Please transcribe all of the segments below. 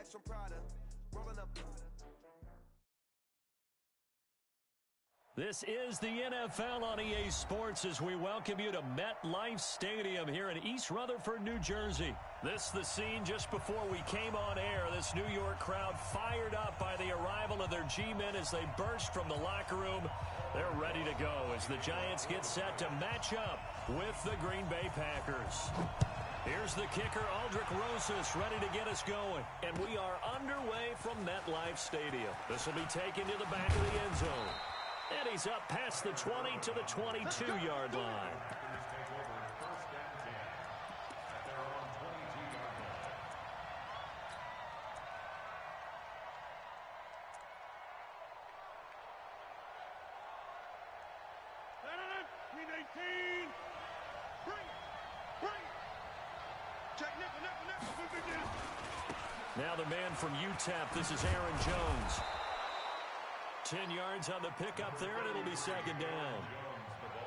cash from Prada. Rolling up. This is the NFL on EA Sports as we welcome you to MetLife Stadium here in East Rutherford, New Jersey. This is the scene just before we came on air. This New York crowd fired up by the arrival of their G-men as they burst from the locker room. They're ready to go as the Giants get set to match up with the Green Bay Packers. Here's the kicker, Aldrich Rosas, ready to get us going. And we are underway from MetLife Stadium. This will be taken to the back of the end zone. And he's up past the 20 to the 22-yard line. Now the man from UTEP, this is Aaron Jones. 10 yards on the pickup there, and it'll be second down.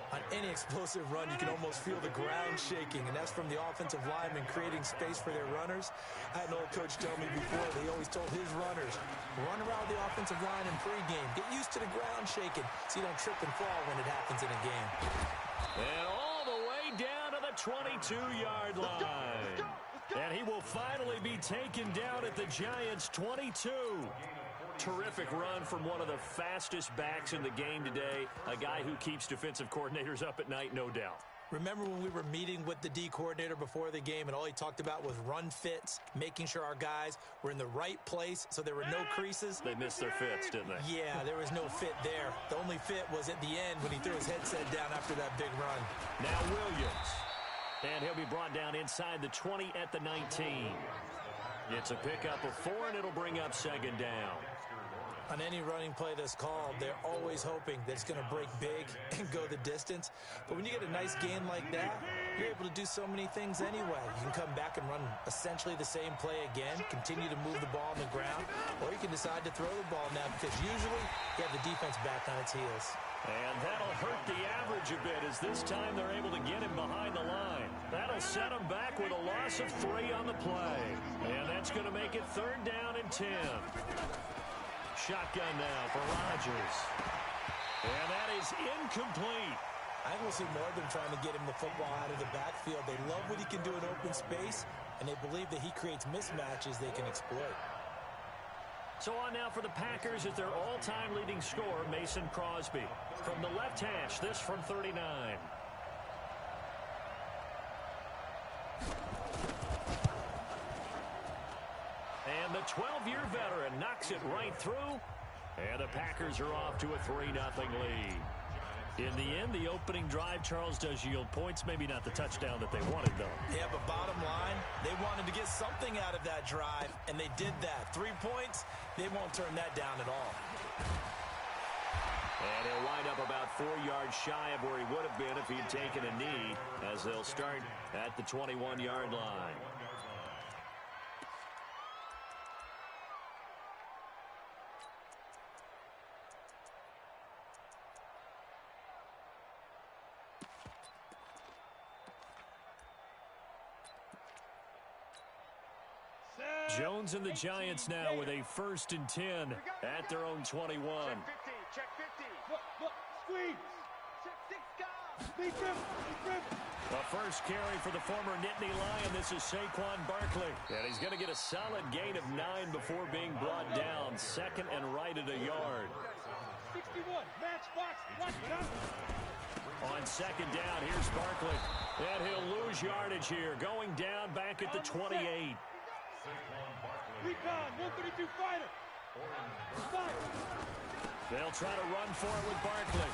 On any explosive run, you can almost feel the ground shaking, and that's from the offensive linemen creating space for their runners. I had an old coach tell me before, they always told his runners, run around the offensive line in pregame. Get used to the ground shaking so you don't trip and fall when it happens in a game. And all the way down to the 22-yard line. And he will finally be taken down at the Giants' 22. Terrific run from one of the fastest backs in the game today, a guy who keeps defensive coordinators up at night, no doubt. Remember when we were meeting with the D coordinator before the game and all he talked about was run fits, making sure our guys were in the right place so there were no creases? They missed their fits, didn't they? Yeah, there was no fit there. The only fit was at the end when he threw his headset down after that big run. Now Williams. And he'll be brought down inside the 20 at the 19. It's a pickup of 4, and it'll bring up second down. On any running play that's called, they're always hoping that it's going to break big and go the distance. But when you get a nice gain like that, you're able to do so many things anyway. You can come back and run essentially the same play again, continue to move the ball on the ground, or you can decide to throw the ball now because usually you have the defense back on its heels. And that'll hurt the average a bit as this time they're able to get him behind the line. That'll set him back with a loss of 3 on the play. And that's going to make it third down and 10. Shotgun now for Rodgers. And that is incomplete. I think we'll see more of them trying to get him the football out of the backfield. They love what he can do in open space, and they believe that he creates mismatches they can exploit. So on now for the Packers is their all-time leading scorer, Mason Crosby. From the left hash, this from 39. And the 12-year veteran knocks it right through. And the Packers are off to a 3-0 lead. In the end, the opening drive, Charles, does yield points. Maybe not the touchdown that they wanted, though. Yeah, but bottom line, they wanted to get something out of that drive, and they did that. 3 points, they won't turn that down at all. And he'll wind up about 4 yards shy of where he would have been if he'd taken a knee, as they'll start at the 21-yard line. Jones and the Giants now with a 1st and 10 at their own 21. Check 50. Look, squeeze. The first carry for the former Nittany Lion. This is Saquon Barkley. And he's going to get a solid gain of 9 before being brought down. 2nd and right at a yard. 61, match box, watch it. On 2nd down, here's Barkley. And he'll lose yardage here. Going down back at the 28. Recon, 132 fighter. They'll try to run for it with Barkley.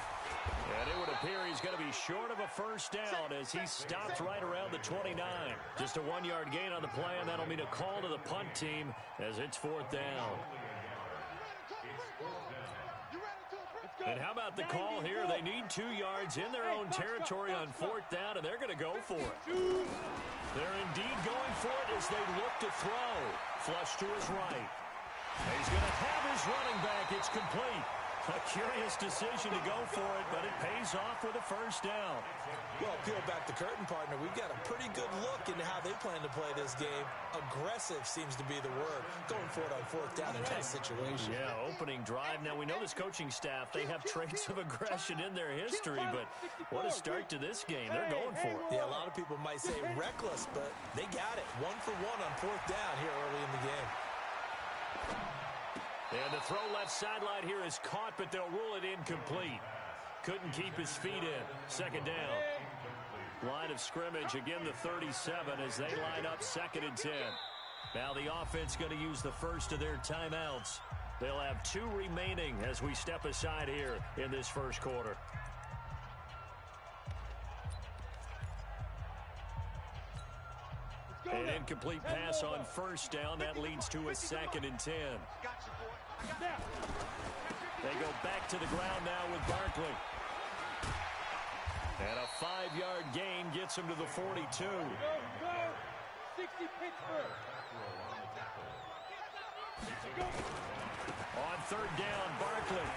And it would appear he's going to be short of a 1st down as he stopped right around the 29. Just a 1-yard gain on the play, and that'll mean a call to the punt team as it's 4th down. And how about the call here? They need 2 yards in their own territory on 4th down, and they're going to go for it. They're indeed going for it as they look to throw. Flush to his right. He's going to have his running back. It's complete. A curious decision to go for it, but it pays off with a first down. Well, peel back the curtain, partner. We've got a pretty good look into how they plan to play this game. Aggressive seems to be the word. Going for it on fourth down in tough situation. Yeah, opening drive. Now, we know this coaching staff, they have traits of aggression in their history, but what a start to this game. They're going for it. Yeah, a lot of people might say reckless, but they got it. 1 for 1 on fourth down here early in the game. And the throw left sideline here is caught, but they'll rule it incomplete. Couldn't keep his feet in. Second down. Line of scrimmage, again the 37 as they line up 2nd and 10. Now the offense going to use the first of their timeouts. They'll have 2 remaining as we step aside here in this first quarter. An incomplete pass on first down. That leads to a 2nd and 10. They go back to the ground now with Barkley. And a 5-yard gain gets him to the 42. Go, 60 Pittsburgh. On 3rd down, Barkley.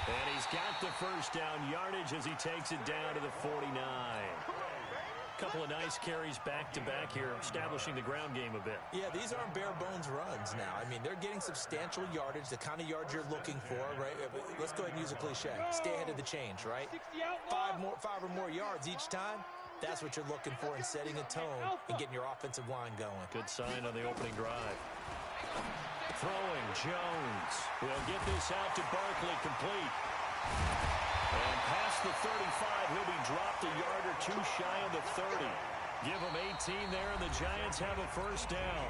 And he's got the first down yardage as he takes it down to the 49. Couple of nice carries back-to-back here, establishing the ground game a bit. Yeah, these aren't bare-bones runs now. I mean, they're getting substantial yardage, the kind of yards you're looking for, right? Let's go ahead and use a cliche. Stay ahead of the change, right? 5 or more yards each time. That's what you're looking for in setting a tone and getting your offensive line going. Good sign on the opening drive. Throwing, Jones. Will get this out to Barkley, complete. And past the 35, he'll be dropped a yard or 2 shy of the 30. Give him 18 there, and the Giants have a first down.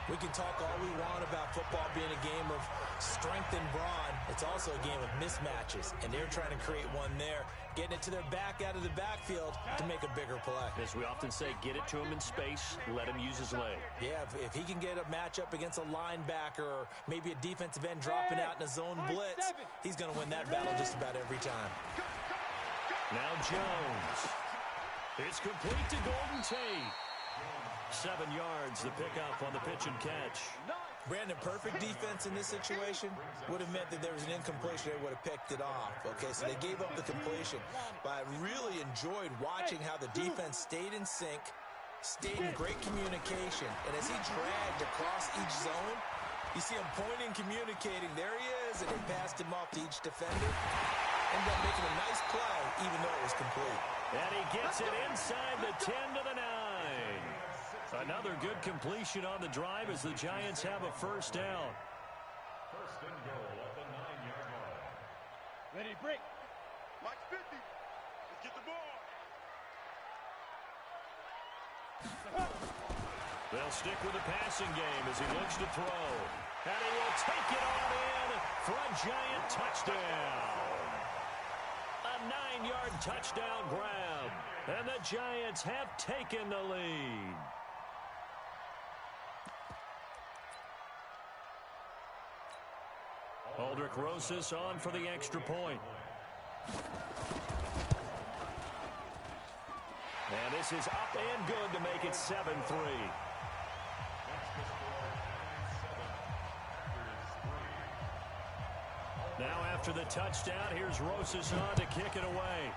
We can talk all we want about football being a game of strength and brawn. It's also a game of mismatches, and they're trying to create one there, getting it to their back out of the backfield to make a bigger play. As we often say, get it to him in space, let him use his leg. Yeah, if he can get a matchup against a linebacker or maybe a defensive end dropping out in a zone blitz, he's going to win that battle just about every time. Now Jones. It's complete to Golden Tate. 7 yards, the pickup on the pitch and catch. Brandon, perfect defense in this situation would have meant that there was an incompletion. They would have picked it off. Okay, so they gave up the completion. But I really enjoyed watching how the defense stayed in sync, stayed in great communication. And as he dragged across each zone, you see him pointing, communicating. There he is, and they passed him off to each defender. Ended up making a nice play, even though it was complete. And he gets it inside the 10 to the 9. Another good completion on the drive as the Giants have a first down. First and goal at the 9-yard line. Ready, break. Watch 50. Let's get the ball. They'll stick with the passing game as he looks to throw. And he will take it on in for a Giant touchdown. A 9-yard touchdown grab. And the Giants have taken the lead. Aldrich Rosas on for the extra point. And this is up and good to make it 7-3. Now after the touchdown, here's Rosas on to kick it away.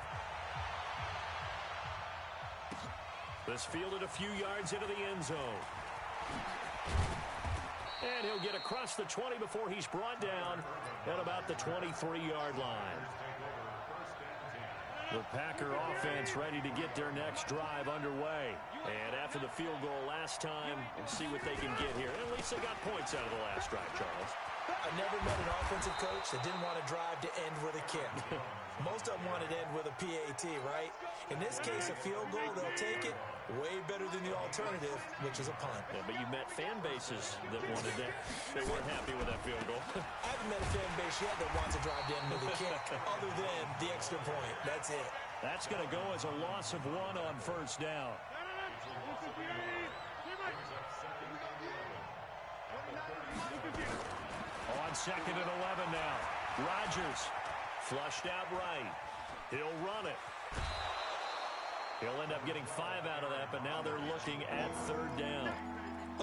This fielded a few yards into the end zone. And he'll get across the 20 before he's brought down at about the 23-yard line. The Packer offense ready to get their next drive underway. And after the field goal last time, we'll see what they can get here. At least they got points out of the last drive, Charles. I never met an offensive coach that didn't want to drive to end with a kick. Most of them wanted to end with a PAT, right? In this case, a field goal, they'll take it. Way better than the alternative, which is a punt. Yeah, but you met fan bases that wanted that. They weren't happy with that field goal. I haven't met a fan base yet that wants to drive to end with a kick, other than the extra point. That's it. That's going to go as a loss of 1 on first down. On 2nd and 11 now. Rodgers flushed out right. He'll run it. He'll end up getting 5 out of that, but now they're looking at 3rd down.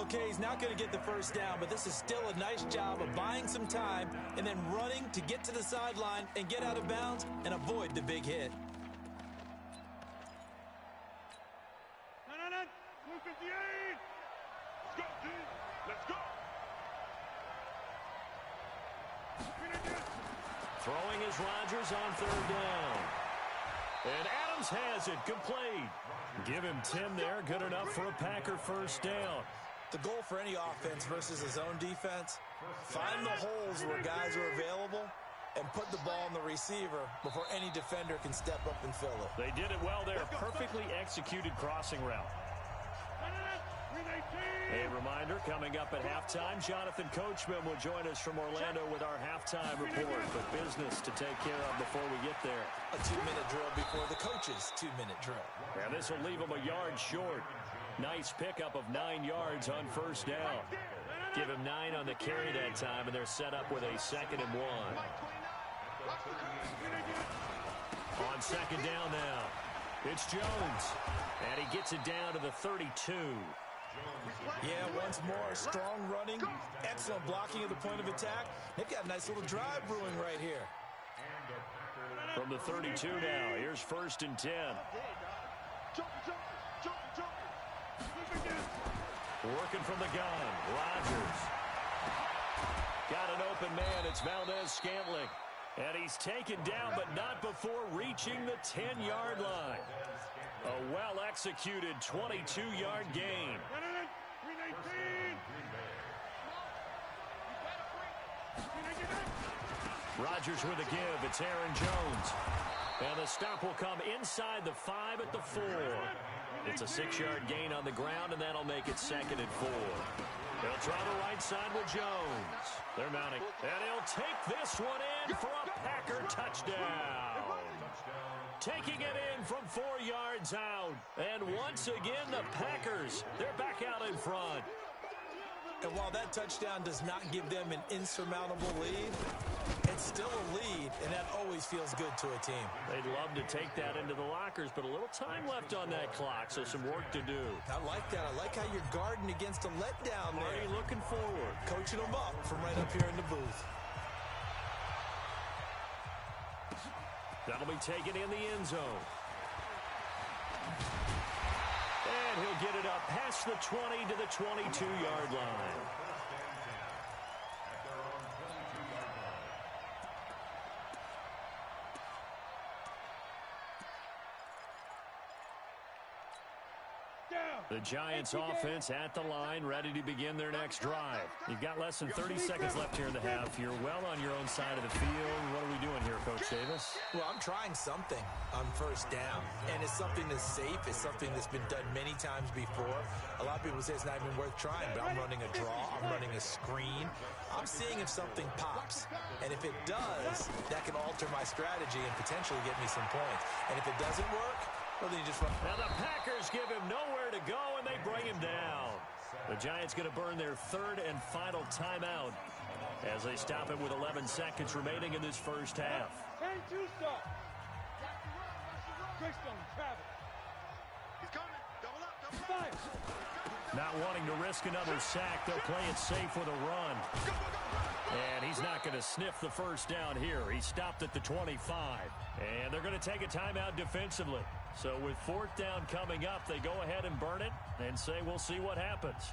Okay, he's not going to get the first down, but this is still a nice job of buying some time and then running to get to the sideline and get out of bounds and avoid the big hit. Let's go, G. Let's go. Throwing is Rodgers on third down. And Adams has it, complete. Give him 10 there, good enough for a Packer first down. The goal for any offense versus his own defense, find the holes where guys are available and put the ball on the receiver before any defender can step up and fill it. They did it well there, perfectly executed crossing route. A reminder, coming up at halftime, Jonathan Coachman will join us from Orlando with our halftime report. But business to take care of before we get there. A 2-minute drill before the coach's 2-minute drill. And this will leave him a yard short. Nice pickup of 9 yards on first down. Give him 9 on the carry that time, and they're set up with a 2nd and 1. On second down now, it's Jones. And he gets it down to the 32. Yeah, once more, strong running, excellent blocking at the point of attack. They've got a nice little drive brewing right here. From the 32 now, here's 1st and 10. Working from the gun, Rodgers. Got an open man, it's Valdez-Scantling. And he's taken down, but not before reaching the 10-yard line. A well-executed 22-yard gain. Rodgers with a give. It's Aaron Jones. And the stop will come inside the 5 at the 4. It's a 6-yard gain on the ground, and that'll make it 2nd and 4. They'll try the right side with Jones. They're mounting. And he'll take this one in for a Packer touchdown. Taking it in from 4 yards out. And once again, the Packers, they're back out in front. And while that touchdown does not give them an insurmountable lead, it's still a lead, and that always feels good to a team. They'd love to take that into the lockers, but a little time left on that clock, so some work to do. I like that. I like how you're guarding against a letdown there. Already looking forward. Coaching them up from right up here in the booth. That'll be taken in the end zone. And he'll get it up past the 20 to the 22-yard line. The Giants offense at the line, ready to begin their next drive. You've got less than 30 seconds left here in the half. You're well on your own side of the field. What are we doing here, Coach Davis? Well, I'm trying something on first down, and it's something that's safe. It's something that's been done many times before. A lot of people say it's not even worth trying, but I'm running a draw. I'm running a screen. I'm seeing if something pops, and if it does, that can alter my strategy and potentially get me some points. And if it doesn't work, well, then you just run. Now the Packers give him nowhere to go, and they bring him down. The Giants going to burn their 3rd and final timeout as they stop it with 11 seconds remaining in this first half. And 2 stop. Greystone, travel. He's coming. Double up, double up. 5. Not wanting to risk another sack, they'll play it safe with a run. And he's not going to sniff the first down here. He stopped at the 25. And they're going to take a timeout defensively. So with 4th down coming up, they go ahead and burn it and say we'll see what happens.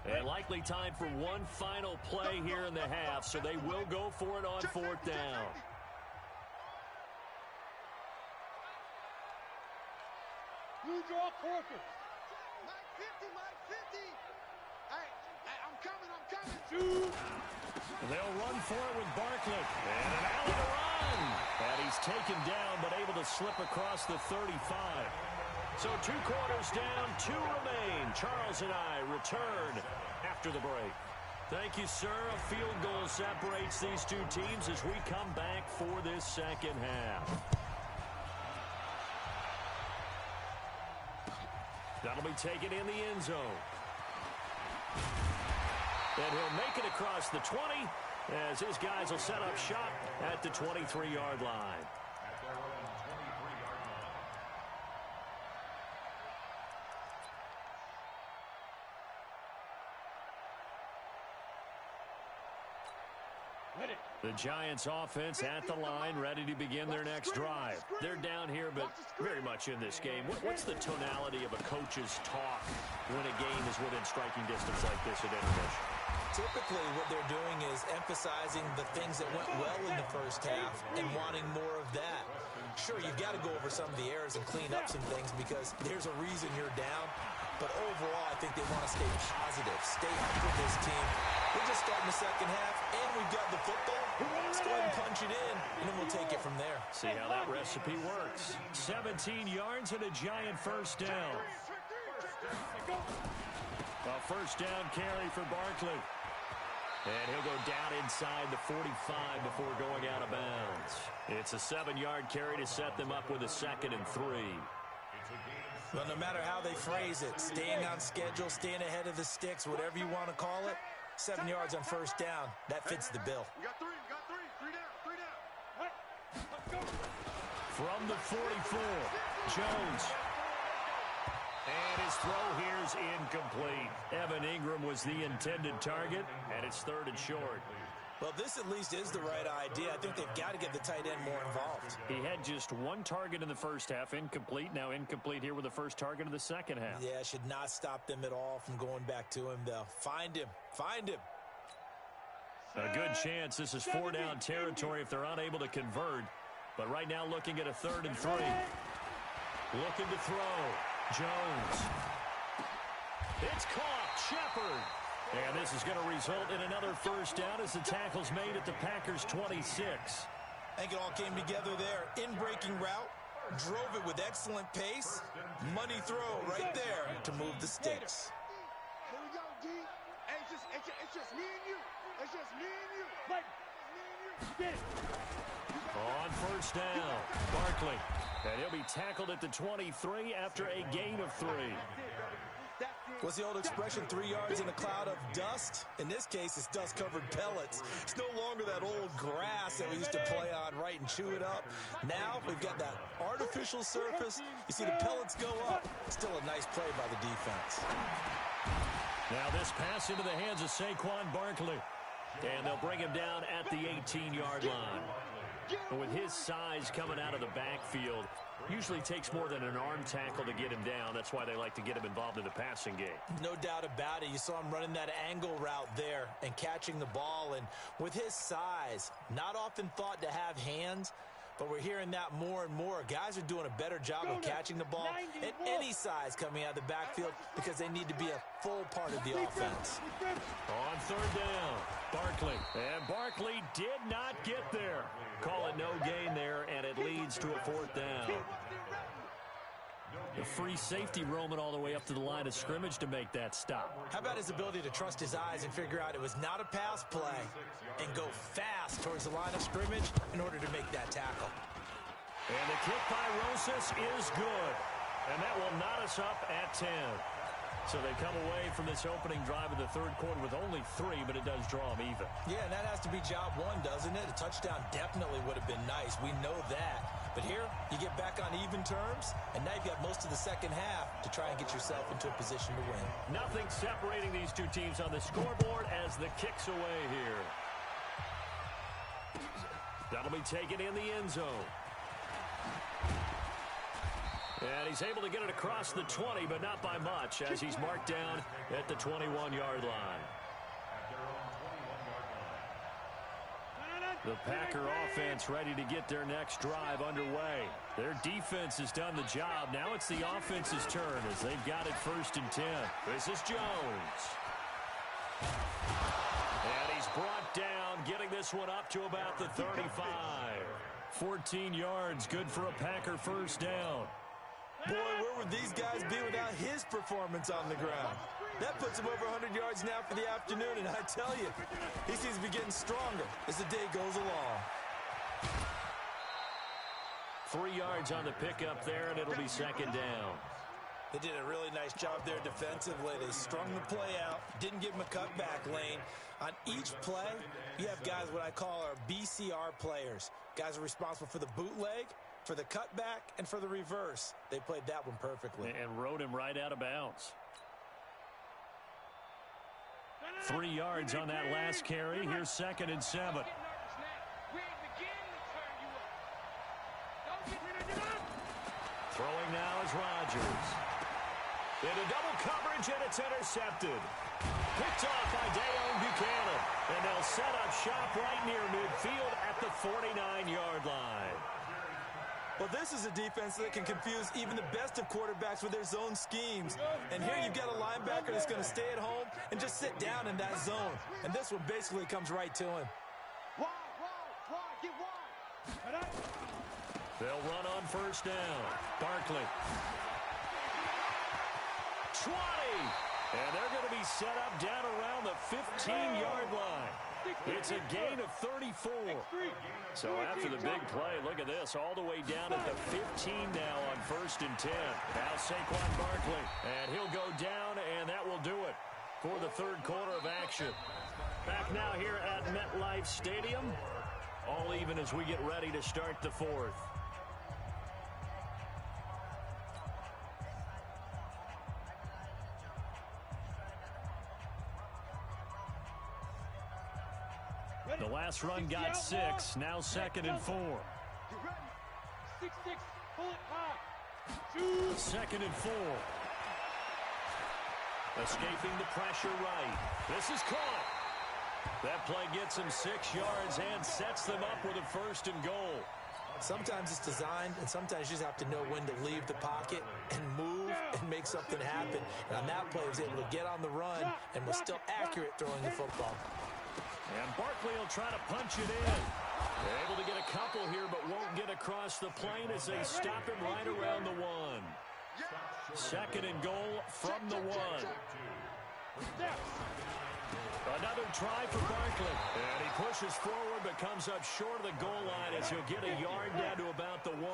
And likely time for one final play here in the half, so they will go for it on 4th down. You draw quarter. Mike 50. Hey, I'm coming. Shoot. They'll run for it with Barkley. And an alley to run. And he's taken down, but able to slip across the 35. So 2 quarters down, 2 remain. Charles and I return after the break. Thank you, sir. A field goal separates these 2 teams as we come back for this second half. That'll be taken in the end zone. And he'll make it across the 20 as his guys will set up shop at the 23-yard line. The Giants offense at the line, ready to begin their next drive. They're down here, but very much in this game. What's the tonality of a coach's talk when a game is within striking distance like this at intermission? Typically, what they're doing is emphasizing the things that went well in the first half and wanting more of that. Sure, you've got to go over some of the errors and clean up some things because there's a reason you're down. But overall, I think they want to stay positive, stay up with this team. We're just starting the second half, and we've got the football. Let's go ahead and punch it in, and then we'll take it from there. See how that recipe works. 17 yards and a Giant first down. A first down carry for Barkley. And he'll go down inside the 45 before going out of bounds. It's a 7-yard carry to set them up with a 2nd and 3. Well, no matter how they phrase it, staying on schedule, staying ahead of the sticks, whatever you want to call it, 7 yards on first down, that fits the bill. You got three. Three down. From the 44, Jones. And his throw here's incomplete. Evan Ingram was the intended target, and it's 3rd and short. Well, this at least is the right idea. I think they've got to get the tight end more involved. He had just 1 target in the first half, incomplete. Now incomplete here with the first target of the second half. Yeah, should not stop them at all from going back to him, though. Find him. A good chance this is 4-down territory if they're unable to convert. But right now looking at a 3rd and 3. Looking to throw. Jones. It's caught. Shepard. And this is going to result in another first down as the tackle's made at the Packers' 26. I think it all came together there. In-breaking route. Drove it with excellent pace. Money throw right there to move the sticks. Here we go, D. Hey, it's just me and you. It's just me and you. Get it. On first down, Barkley. And he'll be tackled at the 23 after a gain of 3. What's the old expression, 3 yards in a cloud of dust? In this case, it's dust-covered pellets. It's no longer that old grass that we used to play on, right, and chew it up. Now we've got that artificial surface. You see the pellets go up. Still a nice play by the defense. Now this pass into the hands of Saquon Barkley. And they'll bring him down at the 18-yard line. And with his size coming out of the backfield, usually takes more than an arm tackle to get him down. That's why they like to get him involved in the passing game. No doubt about it. You saw him running that angle route there and catching the ball. And with his size, not often thought to have hands, but we're hearing that more and more. Guys are doing a better job of catching the ball at any size coming out of the backfield because they need to be a full part of the offense. On 3rd down, Barkley. And Barkley did not get there. Call it no gain there, and it leads to a 4th down. The free safety roaming all the way up to the line of scrimmage to make that stop. How about his ability to trust his eyes and figure out it was not a pass play and go fast towards the line of scrimmage in order to make that tackle. And the kick by Rosas is good. And that will knot us up at 10. So they come away from this opening drive in the 3rd quarter with only 3, but it does draw them even. Yeah, and that has to be job 1, doesn't it? A touchdown definitely would have been nice. We know that. But here, you get back on even terms, and now you've got most of the second half to try and get yourself into a position to win. Nothing separating these two teams on the scoreboard as the kick's away here. That'll be taken in the end zone. And he's able to get it across the 20, but not by much, as he's marked down at the 21-yard line. The Packer offense ready to get their next drive underway. Their defense has done the job. Now it's the offense's turn as they've got it 1st and 10. This is Jones. And he's brought down, getting this one up to about the 35. 14 yards, good for a Packer first down. Boy, where would these guys be without his performance on the ground? That puts him over 100 yards now for the afternoon, and I tell you, he seems to be getting stronger as the day goes along. 3 yards on the pickup there, and it'll be 2nd down. They did a really nice job there defensively. They strung the play out, didn't give him a cutback lane. On each play, you have guys what I call our BCR players. Guys are responsible for the bootleg, for the cutback, and for the reverse. They played that one perfectly. And rode him right out of bounds. 3 yards on that last carry. Here's 2nd and 7. Throwing now is Rodgers. Into double coverage, and it's intercepted. Picked off by Dayon Buchanan. And they'll set up shop right near midfield at the 49-yard line. Well, this is a defense that can confuse even the best of quarterbacks with their zone schemes. And here you've got a linebacker that's going to stay at home and just sit down in that zone. And this one basically comes right to him. Wide, get wide. They'll run on first down. Barkley. 20. And they're going to be set up down around the 15-yard line. It's a gain of 34. So after the big play, look at this, all the way down at the 15 now on first and 10. Now Saquon Barkley, and he'll go down, and that will do it for the third quarter of action. Back now here at MetLife Stadium, all even as we get ready to start the fourth. The last run got 6, now 2nd and 4. 6-6, pull it high. 2nd and 4. Escaping the pressure right. This is caught. That play gets him 6 yards and sets them up with a first and goal. Sometimes it's designed, and sometimes you just have to know when to leave the pocket and move and make something happen. And on that play, he was able to get on the run and was still accurate throwing the football. And Barkley will try to punch it in. They're able to get a couple here, but won't get across the plane as they stop him right around the 1. 2nd and goal from the 1. Another try for Barkley. And he pushes forward, but comes up short of the goal line as he'll get a yard down to about the 1.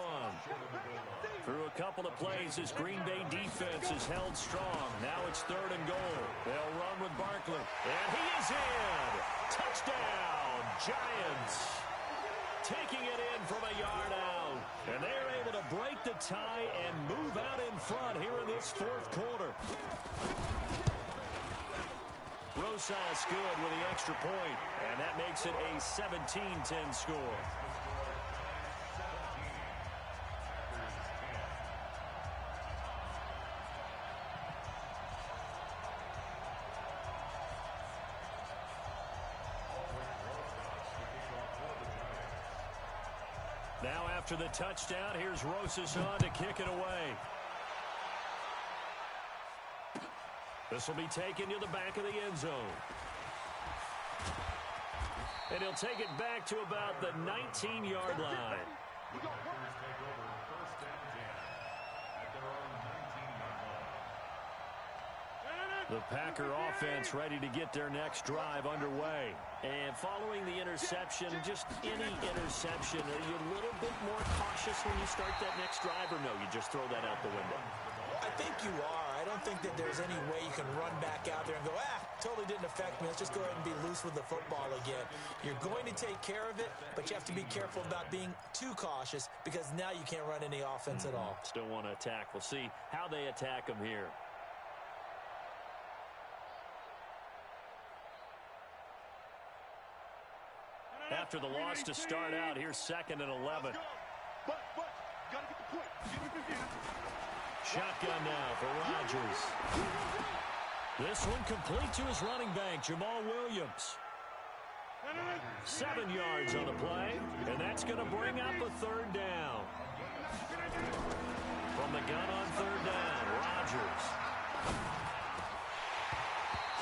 Through a couple of plays, this Green Bay defense is held strong. Now it's 3rd and goal. They'll run with Barkley. And he is in. Touchdown, Giants. Taking it in from a yard out. And they're able to break the tie and move out in front here in this 4th quarter. Rosas good with the extra point, and that makes it a 17-10 score. Now after the touchdown, here's Rosas on to kick it away. This will be taken to the back of the end zone. And he'll take it back to about the 19-yard line. The Packer offense ready to get their next drive underway. And following the interception, just any interception, are you a little bit more cautious when you start that next drive, or no, you just throw that out the window? I think you are. I don't think that there's any way you can run back out there and go, totally didn't affect me. Let's just go ahead and be loose with the football again. You're going to take care of it, but you have to be careful about being too cautious because now you can't run any offense at all. Still want to attack. We'll see how they attack them here. After the loss to start out, here's 2nd and 11. But, gotta get the point. Shotgun now for Rodgers. This one complete to his running back, Jamal Williams. 7 yards on the play, and that's going to bring up a 3rd down. From the gun on 3rd down, Rodgers.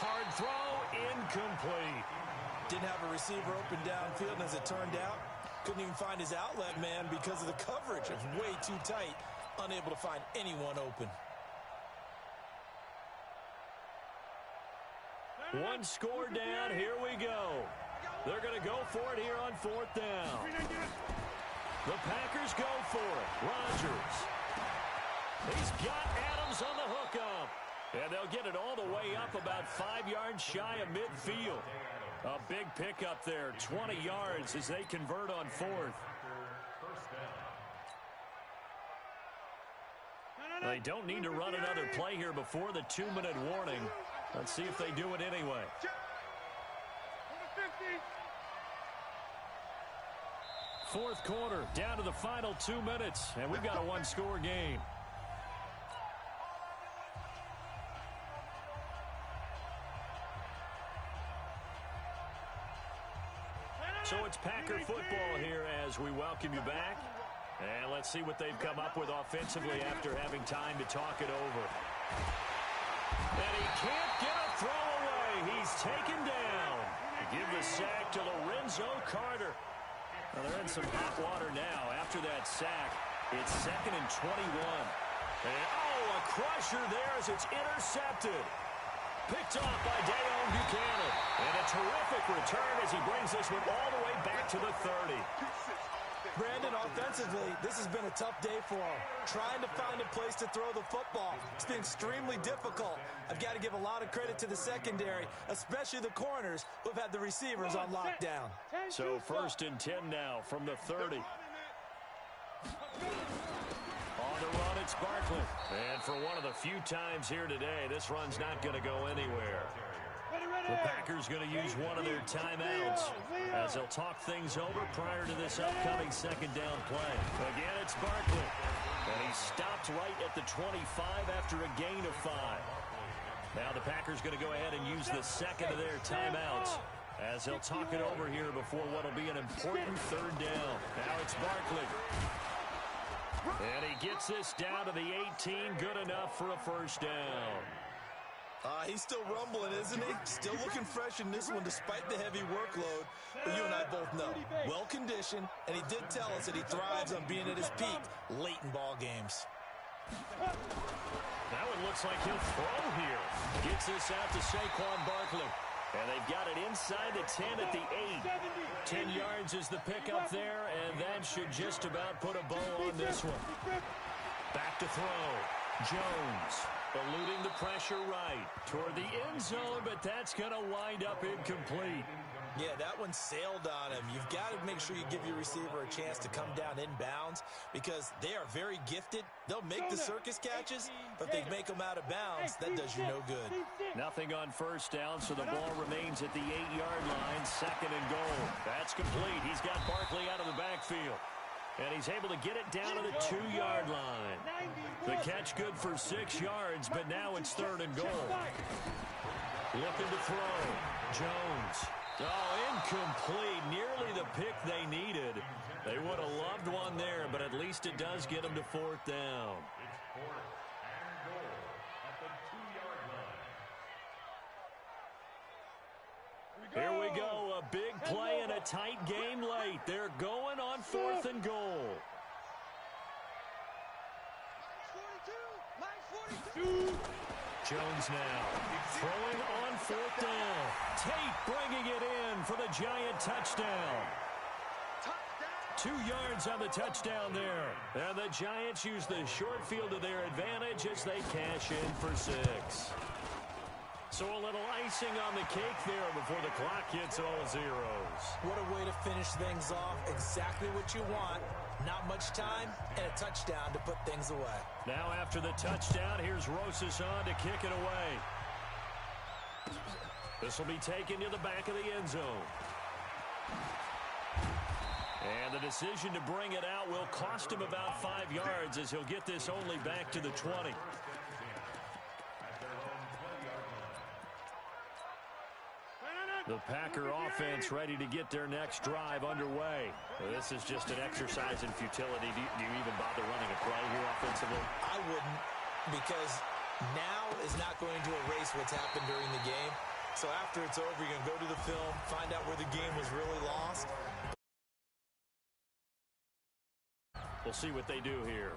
Hard throw, incomplete. Didn't have a receiver open downfield, and as it turned out, couldn't even find his outlet man because of the coverage. It was way too tight. Unable to find anyone open. One score down. Here we go. They're going to go for it here on 4th down. The Packers go for it. Rodgers. He's got Adams on the hookup. And they'll get it all the way up about 5 yards shy of midfield. A big pickup there. 20 yards as they convert on 4th. They don't need to run another play here before the 2-minute warning. Let's see if they do it anyway. 4th quarter, down to the final 2 minutes, and we've got a 1-score game. So it's Packer football here as we welcome you back. And let's see what they've come up with offensively after having time to talk it over. And he can't get a throw away. He's taken down. Give the sack to Lorenzo Carter. Well, they're in some hot water now. After that sack, it's 2nd and 21. And, a crusher there as it's intercepted. Picked off by Dayon Buchanan. And a terrific return as he brings this one all the way back to the 30. Brandon, offensively, this has been a tough day for him. Trying to find a place to throw the football. It's been extremely difficult. I've got to give a lot of credit to the secondary, especially the corners who have had the receivers on lockdown. So 1st and 10 now from the 30. On the run, it's Barkley. And for one of the few times here today, this run's not going to go anywhere. The Packers going to use one of their timeouts as they'll talk things over prior to this upcoming 2nd down play. Again, it's Barkley. And he stopped right at the 25 after a gain of 5. Now the Packers going to go ahead and use the 2nd of their timeouts as they'll talk it over here before what will be an important 3rd down. Now it's Barkley. And he gets this down to the 18, good enough for a 1st down. He's still rumbling, isn't he? Still looking fresh in this one despite the heavy workload. But you and I both know, well-conditioned, and he did tell us that he thrives on being at his peak late in ball games. That one looks like he'll throw here. Gets this out to Saquon Barkley. And they've got it inside the 10 at the 8. 10 yards is the pickup there, and that should just about put a bow on this one. Back to throw. Jones eluding the pressure right toward the end zone, but that's going to wind up incomplete. Yeah, that one sailed on him. You've got to make sure you give your receiver a chance to come down inbounds because they are very gifted. They'll make the circus catches, but if they make them out of bounds, that does you no good. Nothing on 1st down, so the ball remains at the 8-yard line, 2nd and goal. That's complete. He's got Barkley out of the backfield. And he's able to get it down to the 2-yard line. The catch good for 6 yards, but now it's 3rd and goal. Looking to throw. Jones. Incomplete. Nearly the pick they needed. They would have loved one there, but at least it does get them to 4th down. It's 4th and goal at the 2-yard line. Here we go. A big play and a tight game late. They're going on 4th and goal. Jones now throwing on 4th down. Tate bringing it in for the Giant touchdown. 2 yards on the touchdown there. And the Giants use the short field to their advantage as they cash in for 6. So a little icing on the cake there before the clock hits all zeros. What a way to finish things off. Exactly what you want. Not much time and a touchdown to put things away. Now after the touchdown, here's Rosas on to kick it away. This will be taken to the back of the end zone. And the decision to bring it out will cost him about 5 yards as he'll get this only back to the 20. The Packer offense ready to get their next drive underway. This is just an exercise in futility. Do you even bother running a play here offensively? I wouldn't, because now is not going to erase what's happened during the game. So after it's over, you're going to go to the film, find out where the game was really lost. We'll see what they do here.